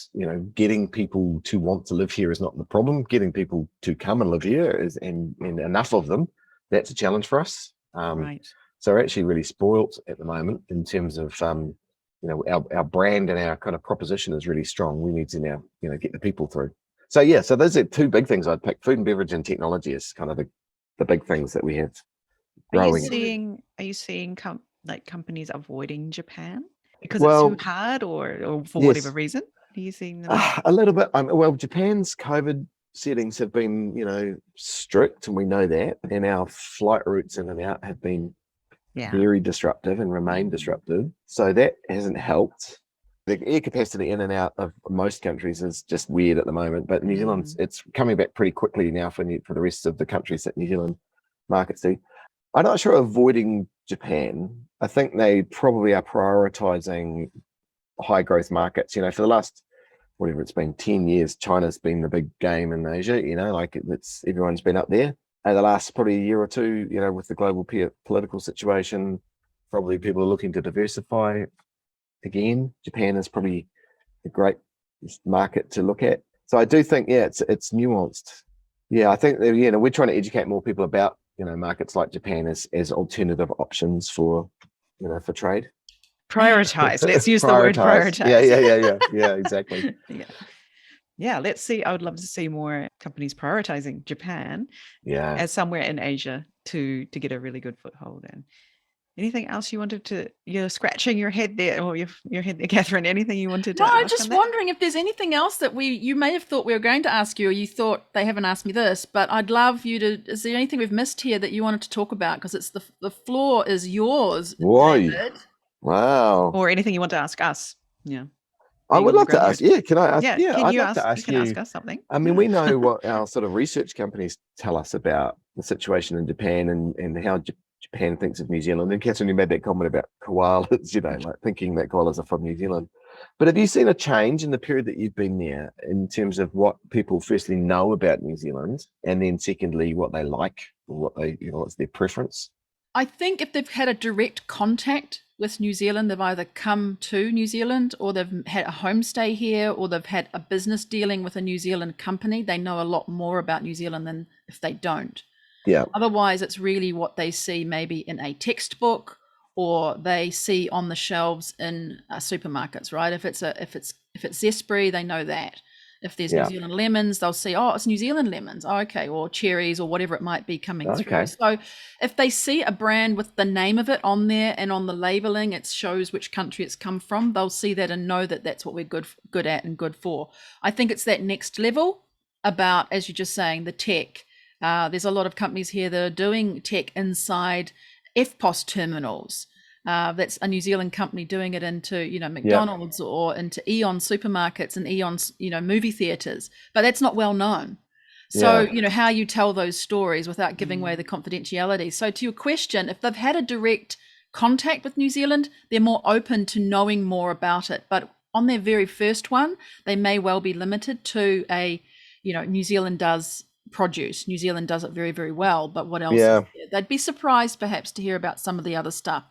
getting people to want to live here is not the problem. Getting people to come and live here and enough of them, that's a challenge for us. So we're actually really spoilt at the moment in terms of, our brand and our kind of proposition is really strong. We need to now, get the people through. So those are two big things I'd pick. Food and beverage and technology is kind of the big things that we have growing. Are you seeing companies avoiding Japan because it's too hard, or for whatever reason? Are you seeing them? A little bit. Japan's COVID settings have been, strict, and we know that, and our flight routes in and out have been very disruptive and remain disruptive. So that hasn't helped. The air capacity in and out of most countries is just weird at the moment, but New Zealand's it's coming back pretty quickly now for the rest of the countries that New Zealand markets do. I'm not sure avoiding Japan. I think they probably are prioritizing high growth markets. For the last, whatever it's been, 10 years, China's been the big game in Asia. It's everyone's been up there. And the last probably a year or two, with the global political situation, probably people are looking to diversify again. Japan is probably a great market to look at. So I do think, it's nuanced. I think we're trying to educate more people about markets like Japan as alternative options for for trade. Prioritize. Let's use the word prioritize. Yeah, exactly. Let's see. I would love to see more companies prioritizing Japan as somewhere in Asia to get a really good foothold in. Anything else you wanted to? You're scratching your head there, or your head there, Catherine. Anything you wanted to? No, I'm just wondering if there's anything else that you may have thought we were going to ask you, or you thought they haven't asked me this. But I'd love you to. Is there anything we've missed here that you wanted to talk about? Because it's the floor is yours, Why? David. Wow. Or anything you want to ask us? Yeah. I would on the love to road. ask. Yeah, can I ask? Yeah, Yeah, can I'd you love to ask? You ask can ask you. us something. I mean, we know what our sort of research companies tell us about the situation in Japan and how Japan thinks of New Zealand. And Catherine, you made that comment about koalas, like thinking that koalas are from New Zealand. But have you seen a change in the period that you've been there in terms of what people firstly know about New Zealand, and then secondly, what they like, or what they, what's their preference? I think if they've had a direct contact with New Zealand, they've either come to New Zealand or they've had a homestay here or they've had a business dealing with a New Zealand company. They know a lot more about New Zealand than if they don't. Yeah. Otherwise, it's really what they see maybe in a textbook or they see on the shelves in supermarkets, right? If it's Zespri, they know that. If there's New Zealand lemons, they'll see, oh, it's New Zealand lemons. Oh, okay. Or cherries or whatever it might be coming through. So if they see a brand with the name of it on there and on the labeling, it shows which country it's come from. They'll see that and know that that's what we're good at and good for. I think it's that next level about, as you're just saying, the tech. There's a lot of companies here that are doing tech inside FPOS terminals. That's a New Zealand company doing it into, McDonald's or into Eon supermarkets and Eon's, movie theaters, but that's not well known. So, how you tell those stories without giving away the confidentiality. So to your question, if they've had a direct contact with New Zealand, they're more open to knowing more about it. But on their very first one, they may well be limited to New Zealand does produce. New Zealand does it very, very well, but what else is there? They'd be surprised perhaps to hear about some of the other stuff.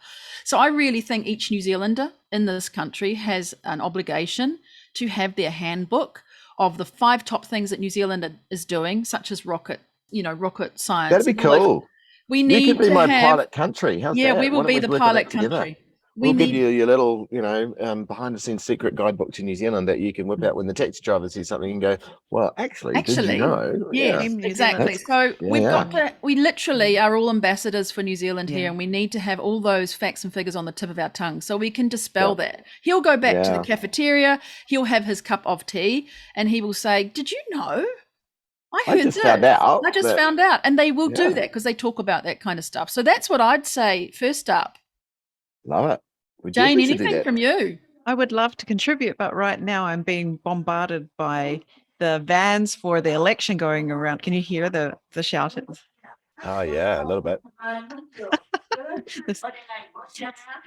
So I really think each New Zealander in this country has an obligation to have their handbook of the 5 top things that New Zealand is doing, such as rocket science. That'd be cool. We need you could be to my have, pilot country. How's that? we will be the pilot country. We'll give you your little, behind the scenes secret guidebook to New Zealand that you can whip out when the taxi driver sees something and go, well, actually, did you know? Yes, exactly. So we literally are all ambassadors for New Zealand here, and we need to have all those facts and figures on the tip of our tongue so we can dispel that. He'll go back to the cafeteria, he'll have his cup of tea, and he will say, did you know? I just found out. And they will do that because they talk about that kind of stuff. So that's what I'd say first up. Love it. Jane, anything from you? I would love to contribute, but right now I'm being bombarded by the vans for the election going around. Can you hear the shoutings? Oh, yeah, a little bit.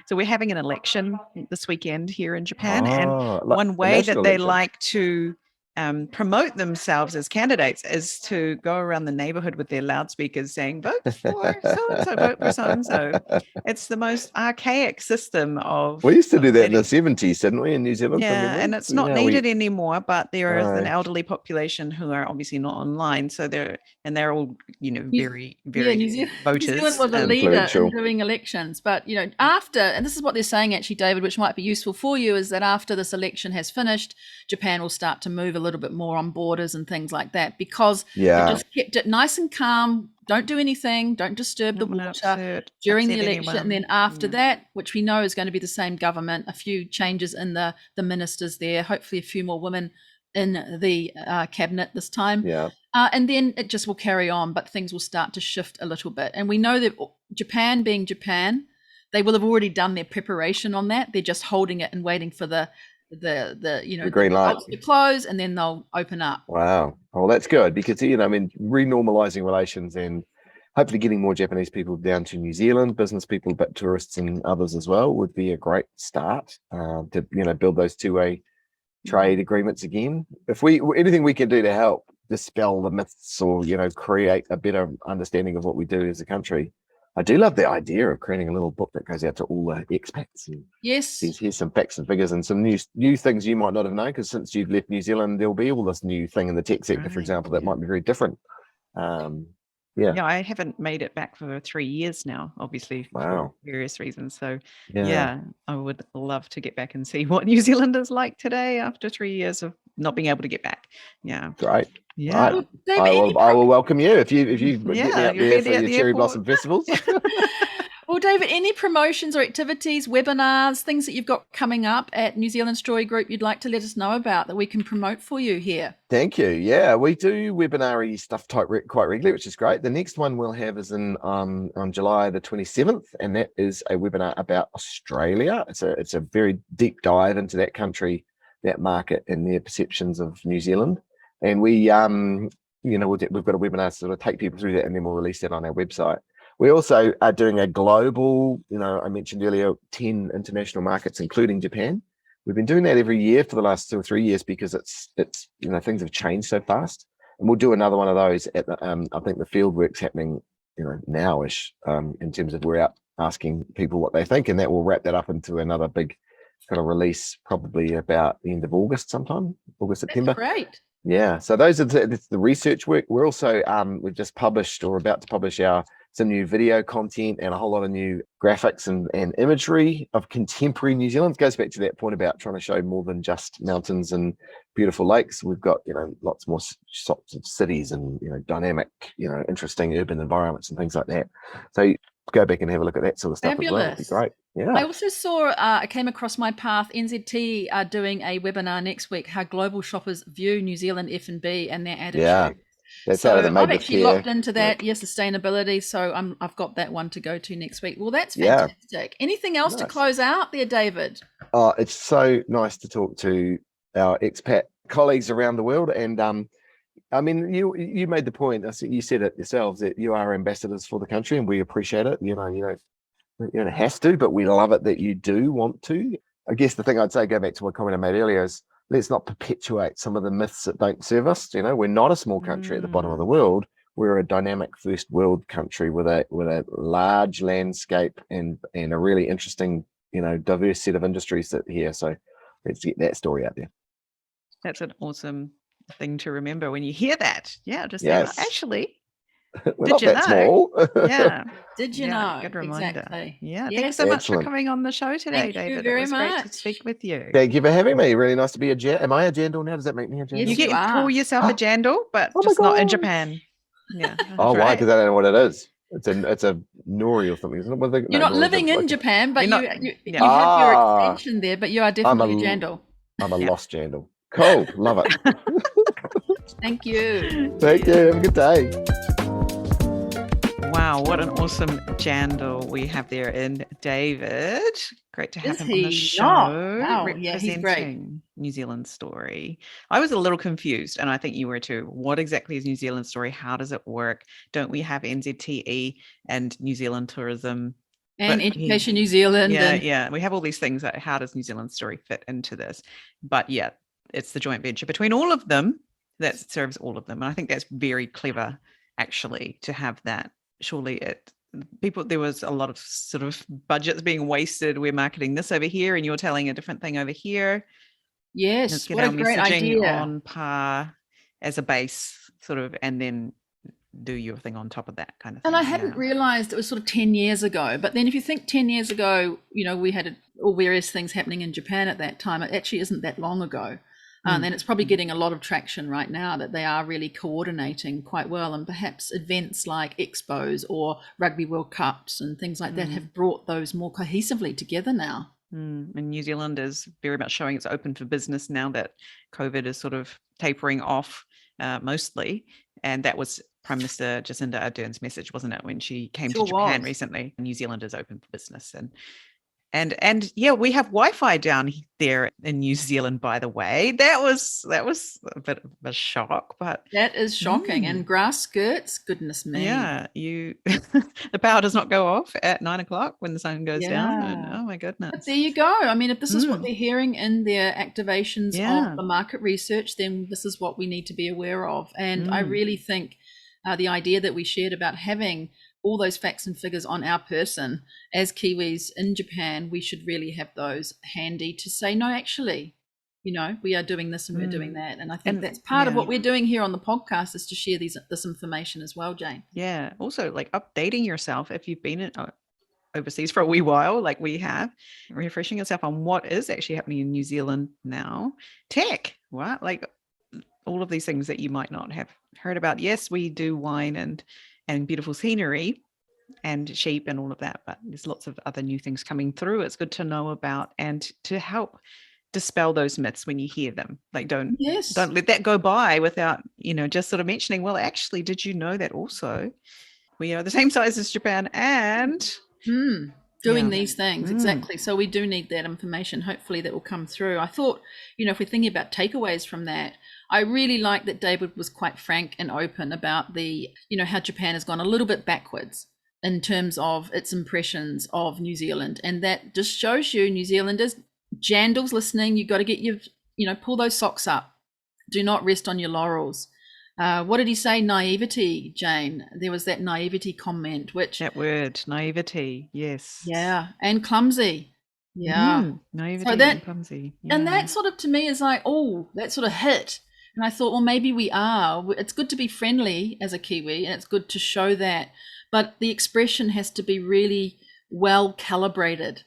So we're having an election this weekend here in Japan. And one way that they like to promote themselves as candidates is to go around the neighborhood with their loudspeakers saying, vote for so-and-so, vote for so-and-so. It's the most archaic system of... We used to do that in the 70s, didn't we, in New Zealand? Yeah, and it's not needed anymore, but there is an elderly population who are obviously not online. So they're all, very, very New voters. New Zealand was a leader in doing elections. But, after, and this is what they're saying actually, David, which might be useful for you, is that after this election has finished, Japan will start to move a little bit more on borders and things like that, because they just kept it nice and calm. Don't do anything. Don't disturb the water during the election. And then after that, which we know is going to be the same government, a few changes in the ministers there, hopefully a few more women in the cabinet this time. Yeah. And then it just will carry on, but things will start to shift a little bit. And we know that Japan being Japan, they will have already done their preparation on that. They're just holding it and waiting for the green light to close, and then they'll open up. Wow. Well, that's good, because renormalizing relations and hopefully getting more Japanese people down to New Zealand, business people, but tourists and others as well, would be a great start to build those two-way trade agreements again. If anything we can do to help dispel the myths or create a better understanding of what we do as a country. I do love the idea of creating a little book that goes out to all the expats. And here's some facts and figures and some new things you might not have known, because since you've left New Zealand, there'll be all this new thing in the tech sector, for example, that might be very different. I haven't made it back for 3 years now, obviously, for various reasons. So I would love to get back and see what New Zealand is like today after 3 years of not being able to get back. Yeah. Great. Yeah. Right. David, I will welcome you if you get me out there for your cherry blossom festivals. Well, David, any promotions or activities, webinars, things that you've got coming up at New Zealand Story Group you'd like to let us know about that we can promote for you here? Thank you. Yeah, we do webinar-y stuff quite regularly, which is great. The next one we'll have is on July the 27th, and that is a webinar about Australia. It's a very deep dive into that country that market and their perceptions of New Zealand. And we, we've got a webinar to sort of take people through that, and then we'll release that on our website. We also are doing a global, I mentioned earlier, 10 international markets, including Japan. We've been doing that every year for the last 2 or 3 years because it's things have changed so fast. And we'll do another one of those at the, I think the field work's happening, nowish, in terms of we're out asking people what they think, and that will wrap that up into another big kind of release, probably about the end of August, sometime August, September. That's great. Yeah, so those are the research work. We're also we've just published or about to publish some new video content and a whole lot of new graphics and imagery of contemporary New Zealand. It goes back to that point about trying to show more than just mountains and beautiful lakes. We've got lots more shots of cities and dynamic, interesting urban environments and things like that. So go back and have a look at that sort of stuff. Fabulous. As well. It'd be great. Yeah. I also saw, I came across my path, NZT are doing a webinar next week, how global shoppers view New Zealand F&B and their attitude. Yeah. That's so out of the I've actually care. locked into that, sustainability. So I've got that one to go to next week. Well, that's fantastic. Yeah. Anything else to close out there, David? Oh, it's so nice to talk to our expat colleagues around the world. And I mean, you made the point. You said it yourselves that you are ambassadors for the country, and we appreciate it. You don't have to, but we love it that you do want to. I guess the thing I'd say, go back to my comment I made earlier, is let's not perpetuate some of the myths that don't serve us. We're not a small country at the bottom of the world. We're a dynamic first world country with a large landscape and a really interesting, diverse set of industries that here. So let's get that story out there. That's an awesome thing to remember when you hear that. Yeah, just yes. say, actually, we're not that small. Yeah. Did you know? Good reminder. Exactly. Yeah. Yes. Thanks so much for coming on the show today, David. Thank you very much. Great to speak with you. Thank you for having me. Really nice to be am I a Jandal now? Does that make me a Jandal? Yes, you get to call yourself a Jandal, but just not in Japan. Yeah. Oh, why? Because I don't know what it is. It's a nori or something, isn't it? You're not living in Japan, but you have your extension there, but you are definitely a Jandal. I'm a lost Jandal. Cool. Love it. Thank you. Thank you. Have a good day. Wow, what an awesome Jandal we have there in David. Great to have him on the show. Wow. Yeah, he's great. New Zealand Story. I was a little confused, and I think you were too. What exactly is New Zealand Story? How does it work? Don't we have NZTE and New Zealand Tourism? And Education New Zealand. Yeah. We have all these things. How does New Zealand Story fit into this? But yeah, it's the joint venture between all of them that serves all of them. And I think that's very clever, actually, to have that. Surely there was a lot of sort of budgets being wasted. We're marketing this over here and you're telling a different thing over here. Yes. Let's get our messaging on par as a base sort of, and then do your thing on top of that kind of thing. And I hadn't realized it was sort of 10 years ago, but then if you think 10 years ago, we had all various things happening in Japan at that time. It actually isn't that long ago. And it's probably getting a lot of traction right now that they are really coordinating quite well, and perhaps events like expos or Rugby World Cups and things like that have brought those more cohesively together now. And New Zealand is very much showing it's open for business now that COVID is sort of tapering off mostly. And that was Prime Minister Jacinda Ardern's message, wasn't it, when she came to Japan recently? New Zealand is open for business. And yeah, we have Wi-Fi down there in New Zealand, by the way. That was a bit of a shock, but that is shocking. And grass skirts, goodness me. Yeah, the power does not go off at 9:00 when the sun goes down. And, oh my goodness. But there you go. I mean, if this is what they're hearing in their activations of the market research, then this is what we need to be aware of. And I really think the idea that we shared about having all those facts and figures on our person as Kiwis in Japan, we should really have those handy to say, no, actually, we are doing this and we're doing that. And I think that's part of what we're doing here on the podcast, is to share this information as well, Jane. Yeah. Also, like updating yourself if you've been overseas for a wee while, like we have, refreshing yourself on what is actually happening in New Zealand now. Tech, right? Like all of these things that you might not have heard about. Yes, we do wine and beautiful scenery and sheep and all of that, but there's lots of other new things coming through. It's good to know about and to help dispel those myths when you hear them. Like don't let that go by without just sort of mentioning, well, actually, did you know that also we are the same size as Japan and doing Yeah. these things. Exactly. So we do need that information. Hopefully that will come through. I thought, if we're thinking about takeaways from that, I really like that David was quite frank and open about how Japan has gone a little bit backwards in terms of its impressions of New Zealand. And that just shows you, New Zealanders, Jandal's listening, you've got to get pull those socks up. Do not rest on your laurels. What did he say? Naivety, Jane. There was that naivety comment, which... That word, naivety. Yes. Yeah. And clumsy. Yeah. Naivety and clumsy. Yeah. And that sort of, to me, is like, that sort of hit. And I thought, well, maybe we are. It's good to be friendly as a Kiwi, and it's good to show that. But the expression has to be really well calibrated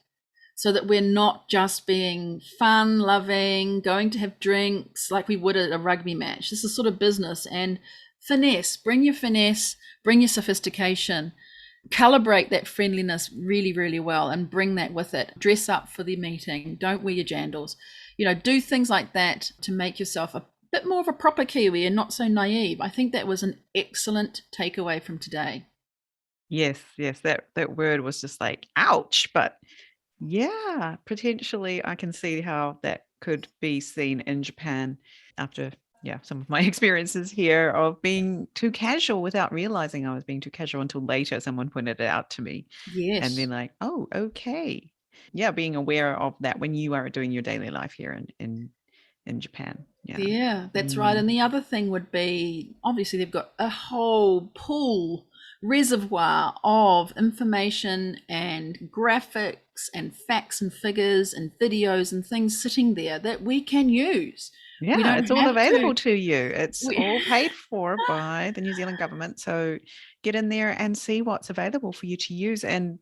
so that we're not just being fun, loving, going to have drinks like we would at a rugby match. This is sort of business. And finesse, bring your sophistication, calibrate that friendliness really, really well and bring that with it. Dress up for the meeting. Don't wear your jandals. Do things like that to make yourself a bit more of a proper Kiwi and not so naive. I think that was an excellent takeaway from today. Yes. That word was just like, ouch. But yeah, potentially I can see how that could be seen in Japan after some of my experiences here of being too casual without realizing I was being too casual until later someone pointed it out to me. Yes. And then like, oh, okay. Yeah, being aware of that when you are doing your daily life here in Japan. Yeah, that's right. And the other thing would be, obviously they've got a whole reservoir of information and graphics and facts and figures and videos and things sitting there that we can use. Yeah, it's all available to you. It's all paid for by the New Zealand government. So get in there and see what's available for you to use and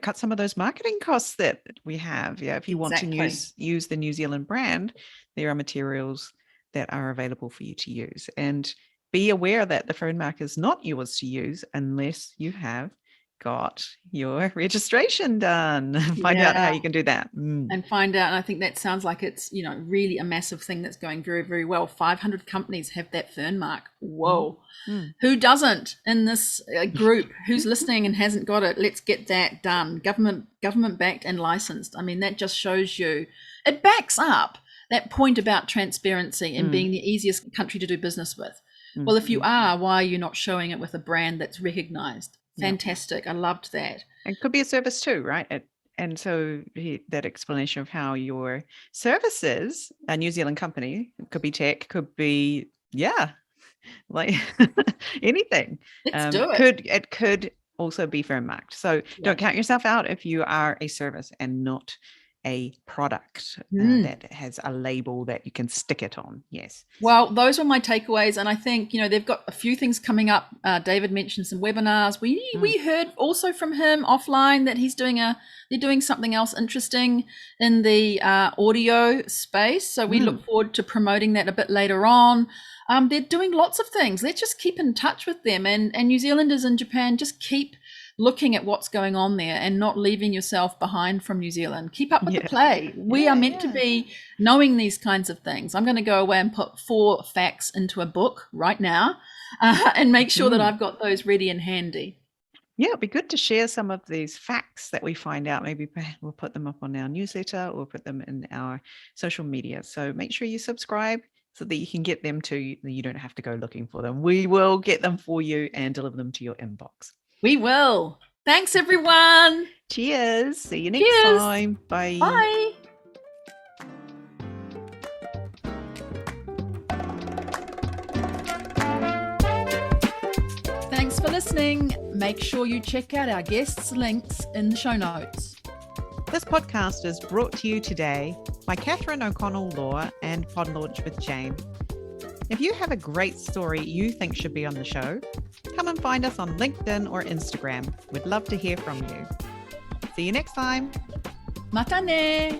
cut some of those marketing costs that we have. Yeah, if you want to use the New Zealand brand, there are materials that are available for you to use. And be aware that the Fern Mark is not yours to use unless you have got your registration done. Find out how you can do that. And find out, and I think that sounds like it's, really a massive thing that's going very, very well. 500 companies have that Fern Mark. Whoa. Who doesn't in this group? Who's listening and hasn't got it? Let's get that done. Government backed and licensed. I mean, that just shows you, it backs up that point about transparency and being the easiest country to do business with. Well, if you are, why are you not showing it with a brand that's recognized? Fantastic. I loved that. And it could be a service too, right? And so that explanation of how your services, a New Zealand company, could be tech, could be, like anything. Let's do it. It could also be Fern marked. So don't count yourself out if you are a service and not a product that has a label that you can stick it on. Yes. Well, those were my takeaways, and I think they've got a few things coming up. David mentioned some webinars. We heard also from him offline that they're doing something else interesting in the audio space. So we look forward to promoting that a bit later on. They're doing lots of things. Let's just keep in touch with them, and New Zealanders in Japan, just keep looking at what's going on there and not leaving yourself behind from New Zealand. Keep up with the play. We are meant to be knowing these kinds of things. I'm going to go away and put 4 facts into a book right now and make sure that I've got those ready and handy. Yeah, it'd be good to share some of these facts that we find out. Maybe we'll put them up on our newsletter or put them in our social media. So make sure you subscribe so that you can get them too. You don't have to go looking for them. We will get them for you and deliver them to your inbox. We will. Thanks, everyone. Cheers. See you next time. Bye. Bye. Thanks for listening. Make sure you check out our guests' links in the show notes. This podcast is brought to you today by Catherine O'Connell Law and Pod Launch with Jane. If you have a great story you think should be on the show, come and find us on LinkedIn or Instagram. We'd love to hear from you. See you next time. Mata ne!